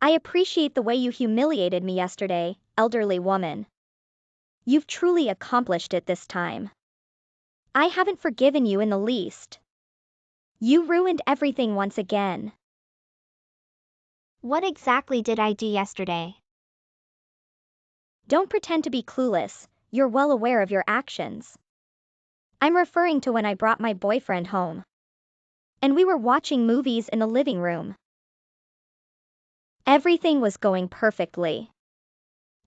I appreciate the way you humiliated me yesterday, elderly woman. You've truly accomplished it this time. I haven't forgiven you in the least. You ruined everything once again. What exactly did I do yesterday? Don't pretend to be clueless, you're well aware of your actions. I'm referring to when I brought my boyfriend home. And we were watching movies in the living room. Everything was going perfectly.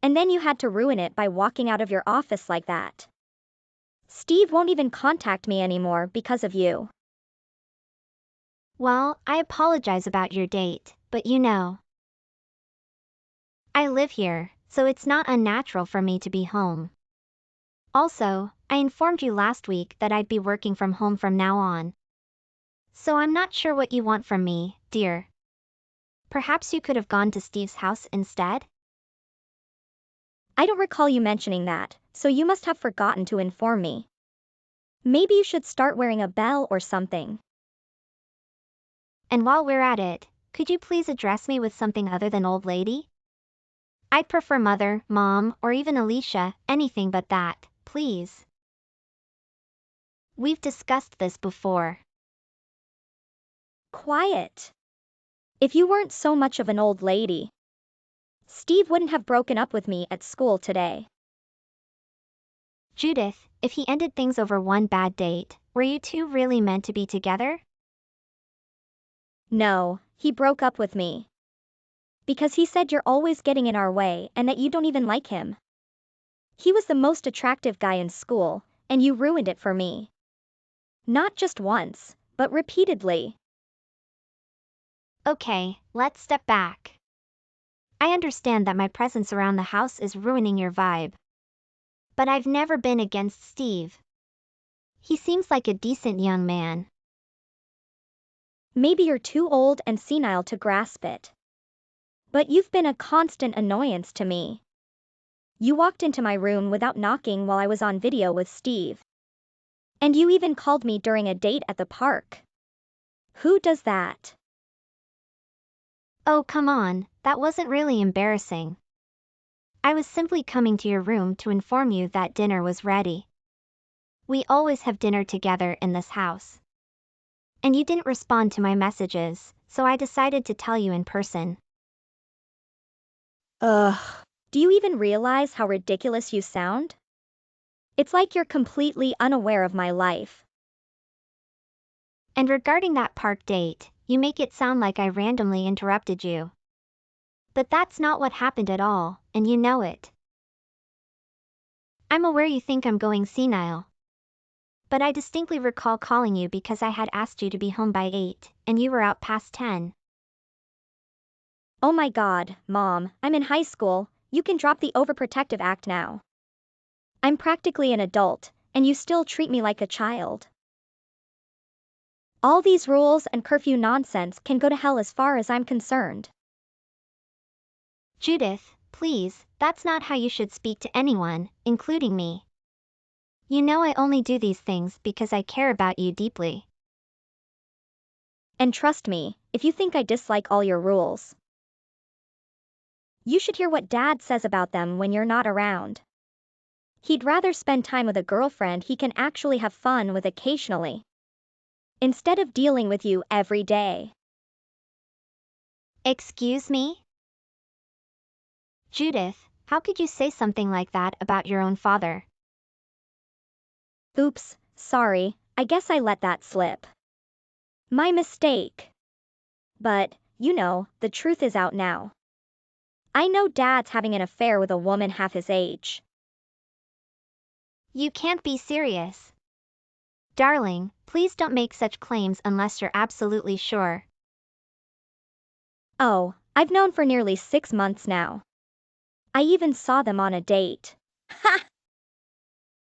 And then you had to ruin it by walking out of your office like that. Steve won't even contact me anymore because of you. Well, I apologize about your date, but you know, I live here, so it's not unnatural for me to be home. Also, I informed you last week that I'd be working from home from now on. So I'm not sure what you want from me, dear. Perhaps you could have gone to Steve's house instead? I don't recall you mentioning that, so you must have forgotten to inform me. Maybe you should start wearing a bell or something. And while we're at it, could you please address me with something other than old lady? I'd prefer mother, mom, or even Alicia, anything but that, please. We've discussed this before. Quiet. If you weren't so much of an old lady, Steve wouldn't have broken up with me at school today. Judith, if he ended things over one bad date, were you two really meant to be together? No, he broke up with me. Because he said you're always getting in our way and that you don't even like him. He was the most attractive guy in school, and you ruined it for me. Not just once, but repeatedly. Okay, let's step back. I understand that my presence around the house is ruining your vibe. But I've never been against Steve. He seems like a decent young man. Maybe you're too old and senile to grasp it. But you've been a constant annoyance to me. You walked into my room without knocking while I was on video with Steve. And you even called me during a date at the park. Who does that? Oh, come on, that wasn't really embarrassing. I was simply coming to your room to inform you that dinner was ready. We always have dinner together in this house. And you didn't respond to my messages, so I decided to tell you in person. Ugh. Do you even realize how ridiculous you sound? It's like you're completely unaware of my life. And regarding that park date, you make it sound like I randomly interrupted you. But that's not what happened at all, and you know it. I'm aware you think I'm going senile. But I distinctly recall calling you because I had asked you to be home by 8, and you were out past 10. Oh my God, Mom, I'm in high school, you can drop the overprotective act now. I'm practically an adult, and you still treat me like a child. All these rules and curfew nonsense can go to hell as far as I'm concerned. Judith, please, that's not how you should speak to anyone, including me. You know I only do these things because I care about you deeply. And trust me, if you think I dislike all your rules, you should hear what Dad says about them when you're not around. He'd rather spend time with a girlfriend he can actually have fun with occasionally, instead of dealing with you every day. Excuse me? Judith, how could you say something like that about your own father? Oops, sorry, I guess I let that slip. My mistake. But, you know, the truth is out now. I know Dad's having an affair with a woman half his age. You can't be serious. Darling, please don't make such claims unless you're absolutely sure. Oh, I've known for nearly 6 months now. I even saw them on a date. Ha!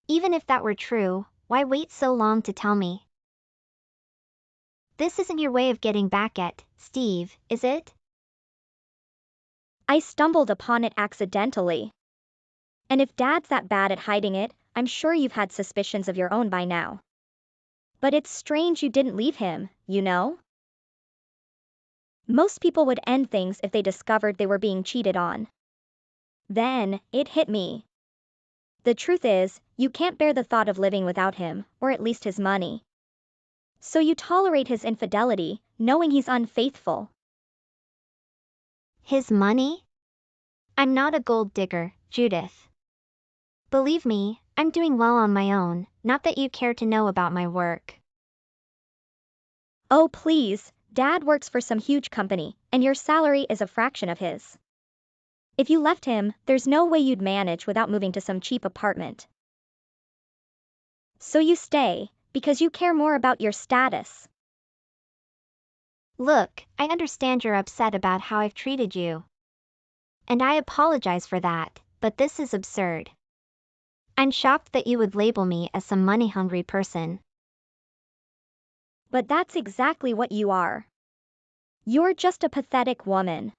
Even if that were true, why wait so long to tell me? This isn't your way of getting back at Steve, is it? I stumbled upon it accidentally. And if Dad's that bad at hiding it, I'm sure you've had suspicions of your own by now. But it's strange you didn't leave him, you know? Most people would end things if they discovered they were being cheated on. Then, it hit me. The truth is, you can't bear the thought of living without him, or at least his money. So you tolerate his infidelity, knowing he's unfaithful. His money? I'm not a gold digger, Judith. Believe me, I'm doing well on my own, not that you care to know about my work. Oh please, Dad works for some huge company, and your salary is a fraction of his. If you left him, there's no way you'd manage without moving to some cheap apartment. So you stay, because you care more about your status. Look, I understand you're upset about how I've treated you. And I apologize for that, but this is absurd. I'm shocked that you would label me as some money-hungry person. But that's exactly what you are. You're just a pathetic woman.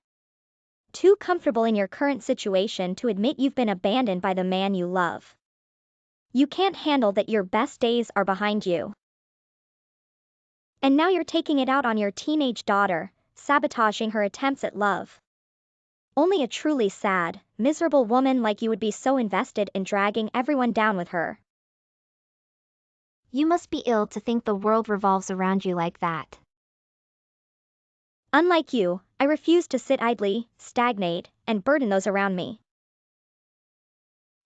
Too comfortable in your current situation to admit you've been abandoned by the man you love. You can't handle that your best days are behind you. And now you're taking it out on your teenage daughter, sabotaging her attempts at love. Only a truly sad, miserable woman like you would be so invested in dragging everyone down with her. You must be ill to think the world revolves around you like that. Unlike you, I refuse to sit idly, stagnate, and burden those around me.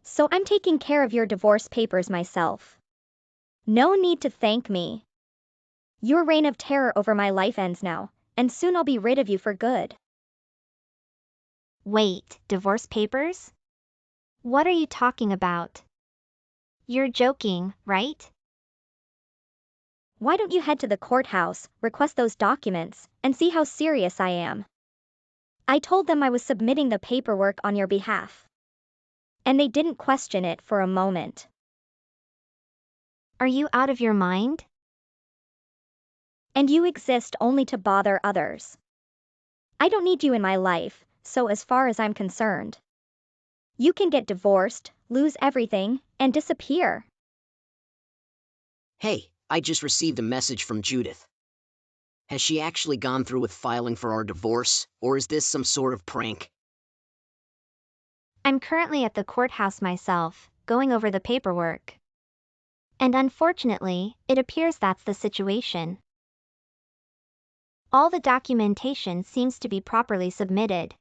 So I'm taking care of your divorce papers myself. No need to thank me. Your reign of terror over my life ends now, and soon I'll be rid of you for good. Wait, divorce papers? What are you talking about? You're joking, right? Why don't you head to the courthouse, request those documents, and see how serious I am? I told them I was submitting the paperwork on your behalf. And they didn't question it for a moment. Are you out of your mind? And you exist only to bother others. I don't need you in my life, so as far as I'm concerned, you can get divorced, lose everything, and disappear. Hey, I just received a message from Judith. Has she actually gone through with filing for our divorce, or is this some sort of prank? I'm currently at the courthouse myself, going over the paperwork. And unfortunately, it appears that's the situation. All the documentation seems to be properly submitted.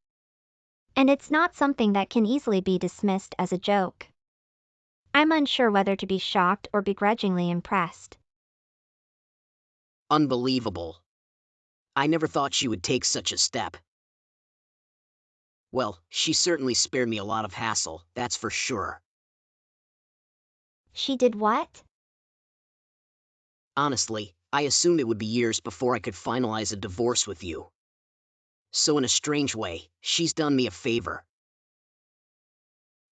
And it's not something that can easily be dismissed as a joke. I'm unsure whether to be shocked or begrudgingly impressed. Unbelievable. I never thought she would take such a step. Well, she certainly spared me a lot of hassle, that's for sure. She did what? Honestly, I assumed it would be years before I could finalize a divorce with you. So in a strange way, she's done me a favor.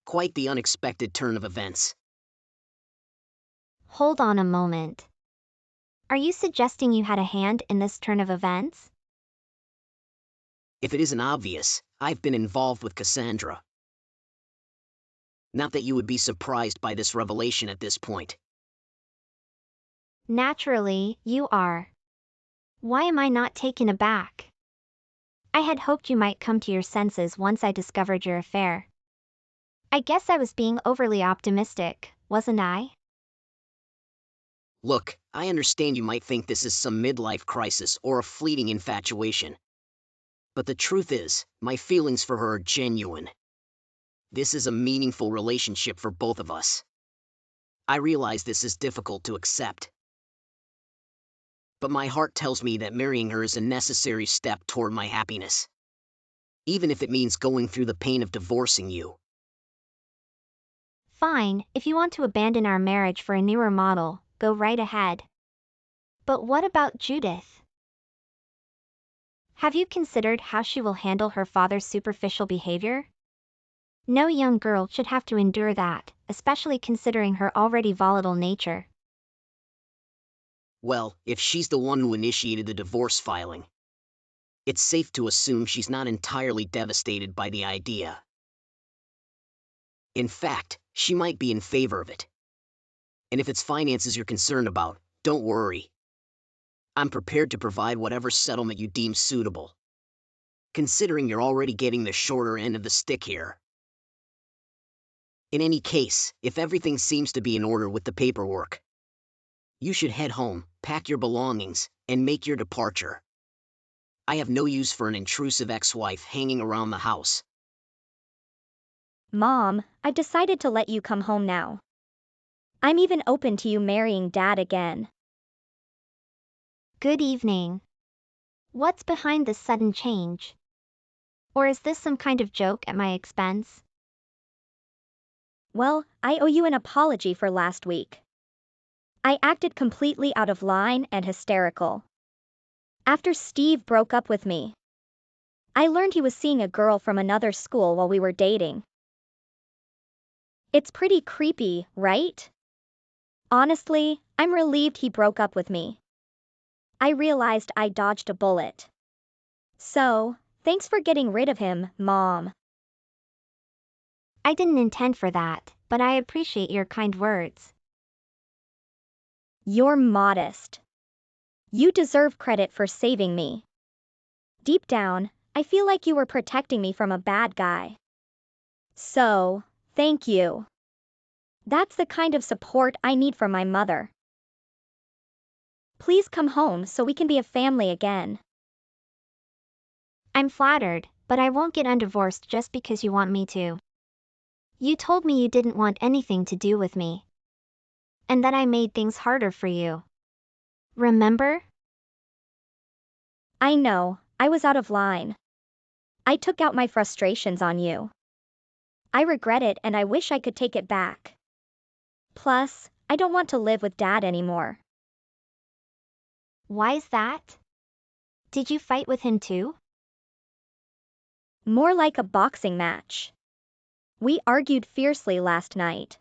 Quite the unexpected turn of events. Hold on a moment. Are you suggesting you had a hand in this turn of events? If it isn't obvious, I've been involved with Cassandra. Not that you would be surprised by this revelation at this point. Naturally, you are. Why am I not taken aback? I had hoped you might come to your senses once I discovered your affair. I guess I was being overly optimistic, wasn't I? Look, I understand you might think this is some midlife crisis or a fleeting infatuation. But the truth is, my feelings for her are genuine. This is a meaningful relationship for both of us. I realize this is difficult to accept. But my heart tells me that marrying her is a necessary step toward my happiness. Even if it means going through the pain of divorcing you. Fine, if you want to abandon our marriage for a newer model, go right ahead. But what about Judith? Have you considered how she will handle her father's superficial behavior? No young girl should have to endure that, especially considering her already volatile nature. Well, if she's the one who initiated the divorce filing, it's safe to assume she's not entirely devastated by the idea. In fact, she might be in favor of it. And if it's finances you're concerned about, don't worry. I'm prepared to provide whatever settlement you deem suitable. considering you're already getting the shorter end of the stick here. In any case, if everything seems to be in order with the paperwork, you should head home, pack your belongings, and make your departure. I have no use for an intrusive ex-wife hanging around the house. Mom, I've decided to let you come home now. I'm even open to you marrying Dad again. Good evening. What's behind this sudden change? Or is this some kind of joke at my expense? Well, I owe you an apology for last week. I acted completely out of line and hysterical. After Steve broke up with me, I learned he was seeing a girl from another school while we were dating. It's pretty creepy, right? Honestly, I'm relieved he broke up with me. I realized I dodged a bullet. So, thanks for getting rid of him, Mom. I didn't intend for that, but I appreciate your kind words. You're modest. You deserve credit for saving me. Deep down, I feel like you were protecting me from a bad guy. So, thank you. That's the kind of support I need from my mother. Please come home so we can be a family again. I'm flattered, but I won't get undivorced just because you want me to. You told me you didn't want anything to do with me. And that I made things harder for you. Remember? I know, I was out of line. I took out my frustrations on you. I regret it and I wish I could take it back. Plus, I don't want to live with Dad anymore. Why is that? Did you fight with him too? More like a boxing match. We argued fiercely last night.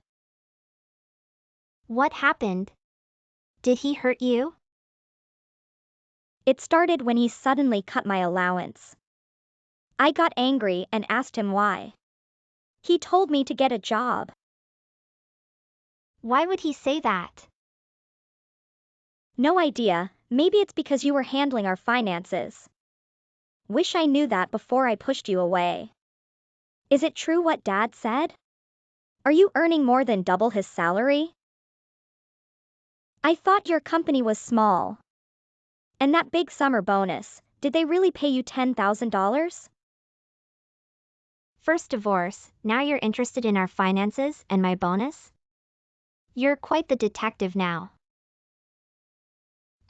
What happened? Did he hurt you? It started when he suddenly cut my allowance. I got angry and asked him why. He told me to get a job. Why would he say that? No idea, maybe it's because you were handling our finances. Wish I knew that before I pushed you away. Is it true what Dad said? Are you earning more than double his salary? I thought your company was small. And that big summer bonus, did they really pay you $10,000? First divorce, now you're interested in our finances and my bonus? You're quite the detective now.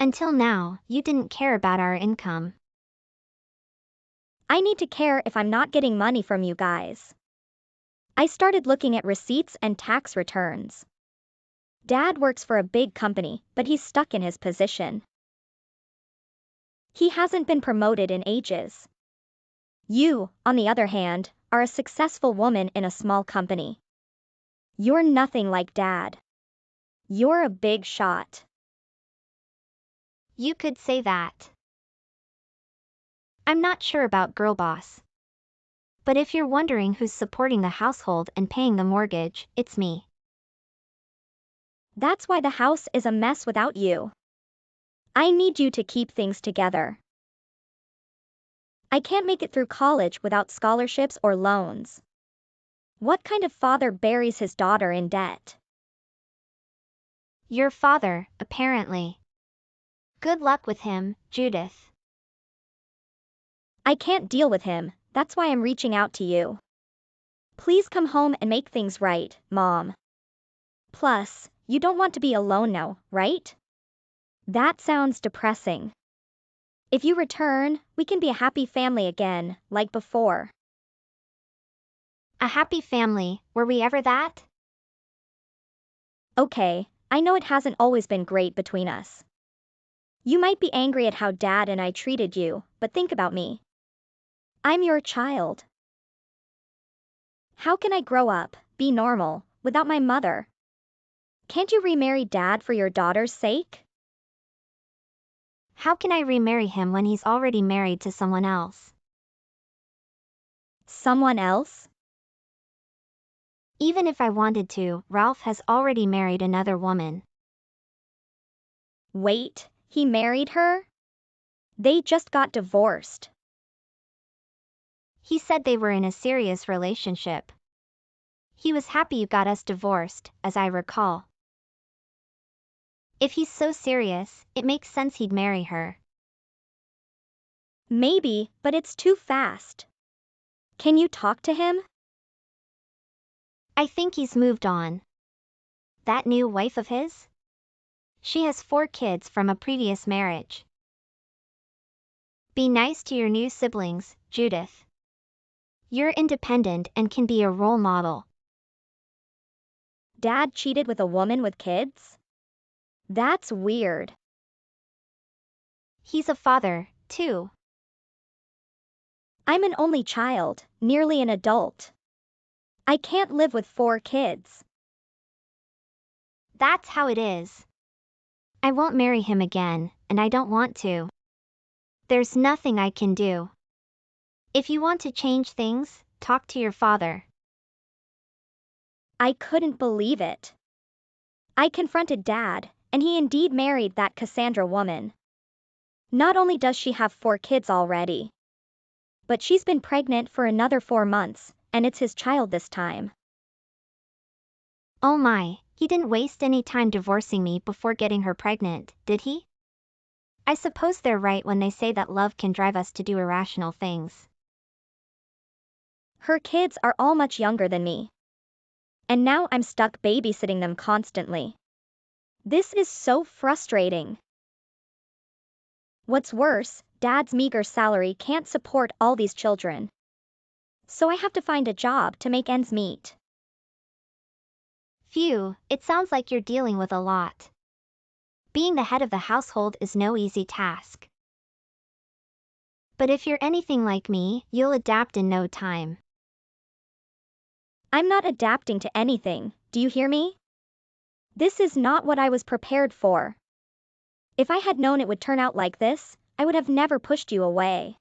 Until now, you didn't care about our income. I need to care if I'm not getting money from you guys. I started looking at receipts and tax returns. Dad works for a big company, but he's stuck in his position. He hasn't been promoted in ages. You, on the other hand, are a successful woman in a small company. You're nothing like Dad. You're a big shot. You could say that. I'm not sure about girl boss. But if you're wondering who's supporting the household and paying the mortgage, it's me. That's why the house is a mess without you. I need you to keep things together. I can't make it through college without scholarships or loans. What kind of father buries his daughter in debt? Your father, apparently. Good luck with him, Judith. I can't deal with him, that's why I'm reaching out to you. Please come home and make things right, Mom. Plus, you don't want to be alone now, right? That sounds depressing. If you return, we can be a happy family again, like before. A happy family, were we ever that? Okay, I know it hasn't always been great between us. You might be angry at how Dad and I treated you, but think about me. I'm your child. How can I grow up, be normal, without my mother? Can't you remarry Dad for your daughter's sake? How can I remarry him when he's already married to someone else? Someone else? Even if I wanted to, Ralph has already married another woman. Wait, he married her? They just got divorced. He said they were in a serious relationship. He was happy you got us divorced, as I recall. If he's so serious, it makes sense he'd marry her. Maybe, but it's too fast. Can you talk to him? I think he's moved on. That new wife of his? She has 4 kids from a previous marriage. Be nice to your new siblings, Judith. You're independent and can be a role model. Dad cheated with a woman with kids? That's weird. He's a father, too. I'm an only child, nearly an adult. I can't live with 4 kids. That's how it is. I won't marry him again, and I don't want to. There's nothing I can do. If you want to change things, talk to your father. I couldn't believe it. I confronted Dad, and he indeed married that Cassandra woman. Not only does she have 4 kids already, but she's been pregnant for another 4 months, and it's his child this time. Oh my, he didn't waste any time divorcing me before getting her pregnant, did he? I suppose they're right when they say that love can drive us to do irrational things. Her kids are all much younger than me. And now I'm stuck babysitting them constantly. This is so frustrating. What's worse, Dad's meager salary can't support all these children. So I have to find a job to make ends meet. Phew, it sounds like you're dealing with a lot. Being the head of the household is no easy task. But if you're anything like me, you'll adapt in no time. I'm not adapting to anything, do you hear me? This is not what I was prepared for. If I had known it would turn out like this, I would have never pushed you away.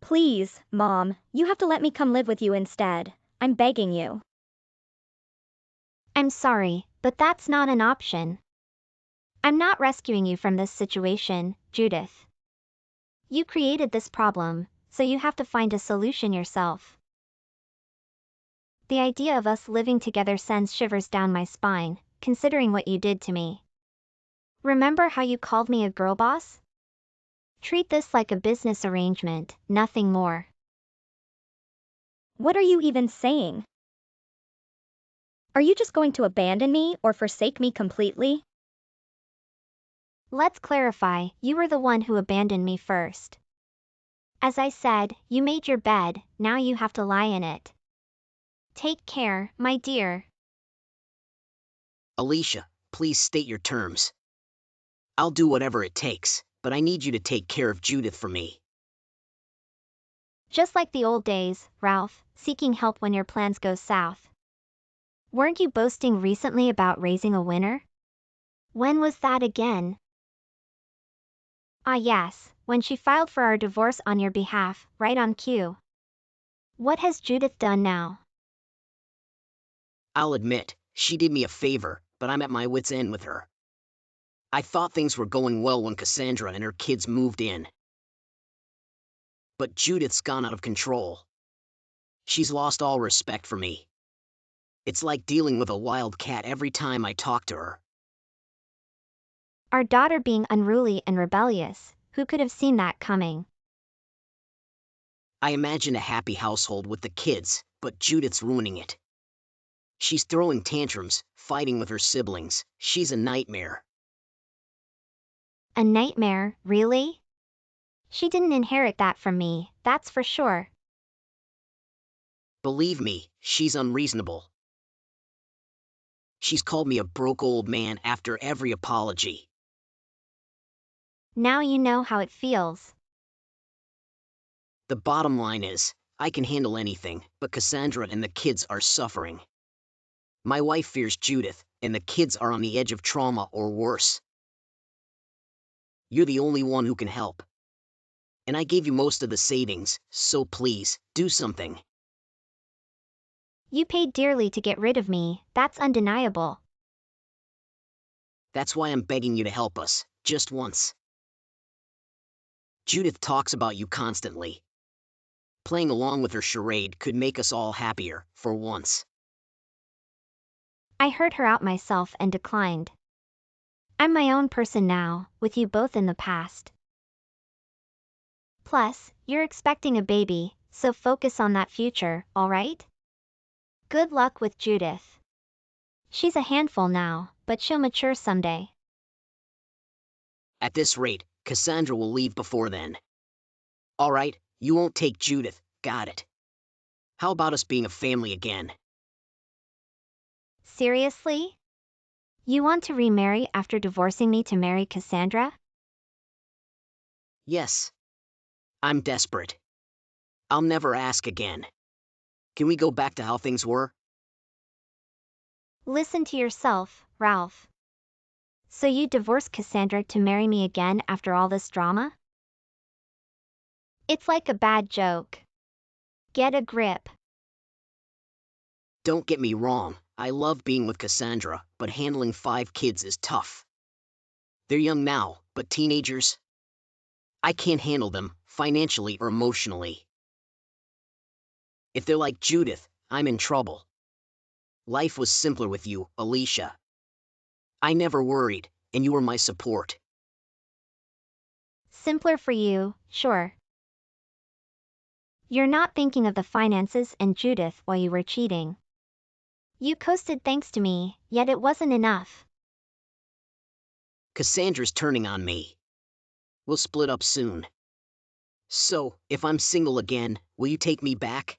Please, Mom, you have to let me come live with you instead. I'm begging you. I'm sorry, but that's not an option. I'm not rescuing you from this situation, Judith. You created this problem, so you have to find a solution yourself. The idea of us living together sends shivers down my spine, considering what you did to me. Remember how you called me a girl boss? Treat this like a business arrangement, nothing more. What are you even saying? Are you just going to abandon me or forsake me completely? Let's clarify, you were the one who abandoned me first. As I said, you made your bed, now you have to lie in it. Take care, my dear. Alicia, please state your terms. I'll do whatever it takes, but I need you to take care of Judith for me. Just like the old days, Ralph, seeking help when your plans go south. Weren't you boasting recently about raising a winner? When was that again? Ah yes, when she filed for our divorce on your behalf, right on cue. What has Judith done now? I'll admit, she did me a favor, but I'm at my wit's end with her. I thought things were going well when Cassandra and her kids moved in. But Judith's gone out of control. She's lost all respect for me. It's like dealing with a wild cat every time I talk to her. Our daughter being unruly and rebellious, who could have seen that coming? I imagine a happy household with the kids, but Judith's ruining it. She's throwing tantrums, fighting with her siblings. She's a nightmare. A nightmare, really? She didn't inherit that from me, that's for sure. Believe me, she's unreasonable. She's called me a broke old man after every apology. Now you know how it feels. The bottom line is, I can handle anything, but Cassandra and the kids are suffering. My wife fears Judith, and the kids are on the edge of trauma or worse. You're the only one who can help. And I gave you most of the savings, so please, do something. You paid dearly to get rid of me, that's undeniable. That's why I'm begging you to help us, just once. Judith talks about you constantly. Playing along with her charade could make us all happier, for once. I heard her out myself and declined. I'm my own person now, with you both in the past. Plus, you're expecting a baby, so focus on that future, alright? Good luck with Judith. She's a handful now, but she'll mature someday. At this rate, Cassandra will leave before then. All right, you won't take Judith, got it. How about us being a family again? Seriously? You want to remarry after divorcing me to marry Cassandra? Yes. I'm desperate. I'll never ask again. Can we go back to how things were? Listen to yourself, Ralph. So you divorced Cassandra to marry me again after all this drama? It's like a bad joke. Get a grip. Don't get me wrong, I love being with Cassandra, but handling 5 kids is tough. They're young now, but teenagers? I can't handle them, financially or emotionally. If they're like Judith, I'm in trouble. Life was simpler with you, Alicia. I never worried, and you were my support. Simpler for you, sure. You're not thinking of the finances and Judith while you were cheating. You coasted thanks to me, yet it wasn't enough. Cassandra's turning on me. We'll split up soon. So, if I'm single again, will you take me back?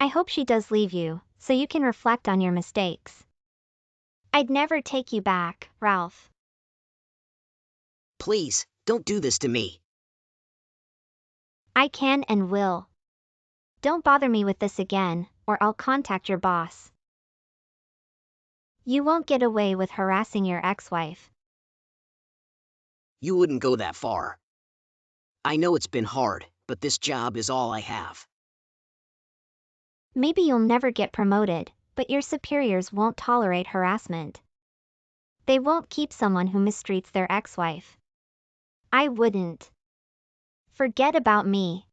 I hope she does leave you, so you can reflect on your mistakes. I'd never take you back, Ralph. Please, don't do this to me. I can and will. Don't bother me with this again, or I'll contact your boss. You won't get away with harassing your ex-wife. You wouldn't go that far. I know it's been hard, but this job is all I have. Maybe you'll never get promoted, but your superiors won't tolerate harassment. They won't keep someone who mistreats their ex-wife. I wouldn't. Forget about me.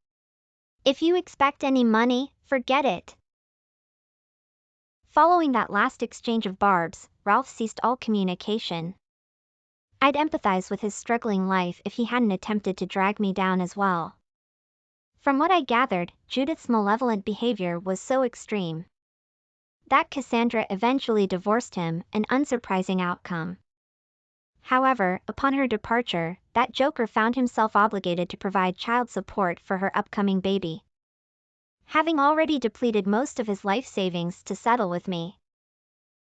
If you expect any money, forget it. Following that last exchange of barbs, Ralph ceased all communication. I'd empathize with his struggling life if he hadn't attempted to drag me down as well. From what I gathered, Judith's malevolent behavior was so extreme that Cassandra eventually divorced him, an unsurprising outcome. However, upon her departure, that joker found himself obligated to provide child support for her upcoming baby, having already depleted most of his life savings to settle with me.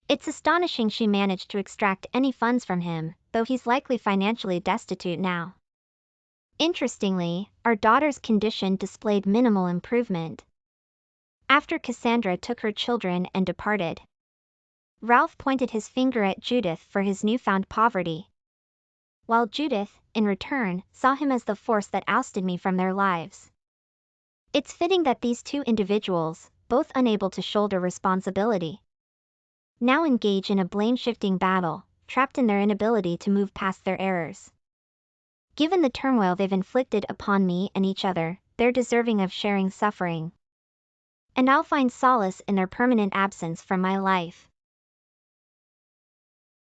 It's astonishing she managed to extract any funds from him, though he's likely financially destitute now. Interestingly, our daughter's condition displayed minimal improvement after Cassandra took her children and departed. Ralph pointed his finger at Judith for his newfound poverty, while Judith, in return, saw him as the force that ousted me from their lives. It's fitting that these two individuals, both unable to shoulder responsibility, now engage in a blame-shifting battle, trapped in their inability to move past their errors. Given the turmoil they've inflicted upon me and each other, they're deserving of sharing suffering. And I'll find solace in their permanent absence from my life.